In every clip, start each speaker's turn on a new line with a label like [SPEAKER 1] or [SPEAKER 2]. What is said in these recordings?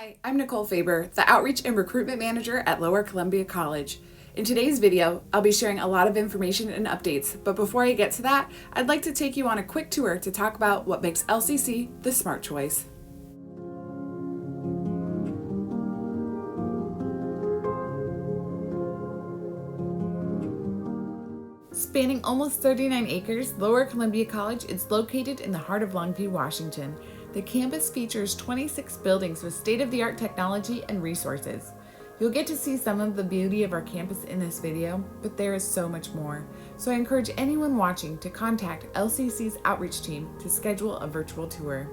[SPEAKER 1] Hi, I'm Nicole Faber, the Outreach and Recruitment Manager at Lower Columbia College. In today's video, I'll be sharing a lot of information and updates, but before I get to that, I'd like to take you on a quick tour to talk about what makes LCC the smart choice. Spanning almost 39 acres, Lower Columbia College is located in the heart of Longview, Washington. The campus features 26 buildings with state-of-the-art technology and resources. You'll get to see some of the beauty of our campus in this video, but there is so much more. So I encourage anyone watching to contact LCC's outreach team to schedule a virtual tour.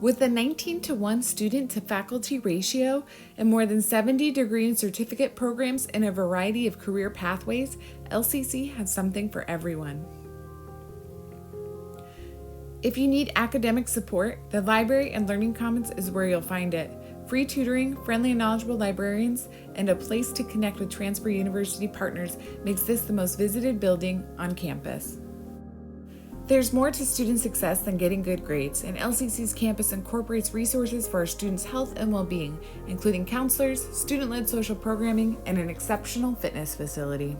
[SPEAKER 1] With a 19-to-1 student-to-faculty ratio and more than 70 degree and certificate programs in a variety of career pathways, LCC has something for everyone. If you need academic support, the Library and Learning Commons is where you'll find it. Free tutoring, friendly and knowledgeable librarians, and a place to connect with Transfer University partners makes this the most visited building on campus. There's more to student success than getting good grades, and LCC's campus incorporates resources for our students' health and well-being, including counselors, student-led social programming, and an exceptional fitness facility.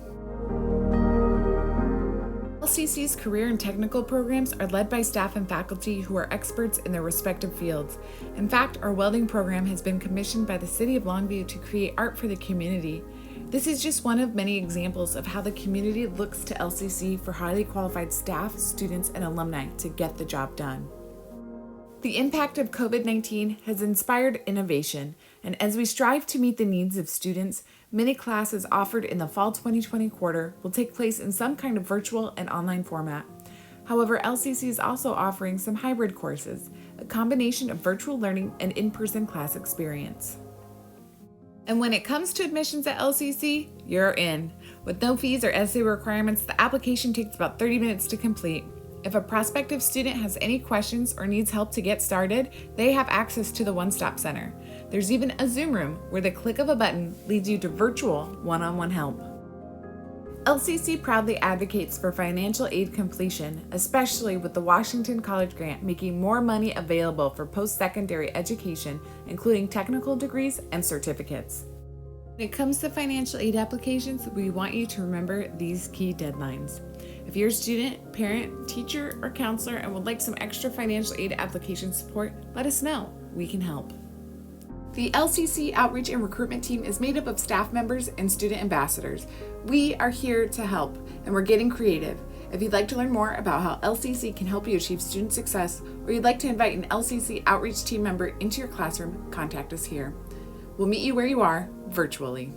[SPEAKER 1] LCC's career and technical programs are led by staff and faculty who are experts in their respective fields. In fact, our welding program has been commissioned by the City of Longview to create art for the community. This is just one of many examples of how the community looks to LCC for highly qualified staff, students, and alumni to get the job done. The impact of COVID-19 has inspired innovation, and as we strive to meet the needs of students, many classes offered in the fall 2020 quarter will take place in some kind of virtual and online format. However, LCC is also offering some hybrid courses, a combination of virtual learning and in-person class experience. And when it comes to admissions at LCC, you're in. With no fees or essay requirements, the application takes about 30 minutes to complete. If a prospective student has any questions or needs help to get started, they have access to the One-Stop Center. There's even a Zoom room where the click of a button leads you to virtual one-on-one help. LCC proudly advocates for financial aid completion, especially with the Washington College Grant making more money available for post-secondary education, including technical degrees and certificates. When it comes to financial aid applications, we want you to remember these key deadlines. If you're a student, parent, teacher, or counselor and would like some extra financial aid application support, let us know. We can help. The LCC Outreach and Recruitment team is made up of staff members and student ambassadors. We are here to help, and we're getting creative. If you'd like to learn more about how LCC can help you achieve student success, or you'd like to invite an LCC Outreach team member into your classroom, contact us here. We'll meet you where you are, virtually.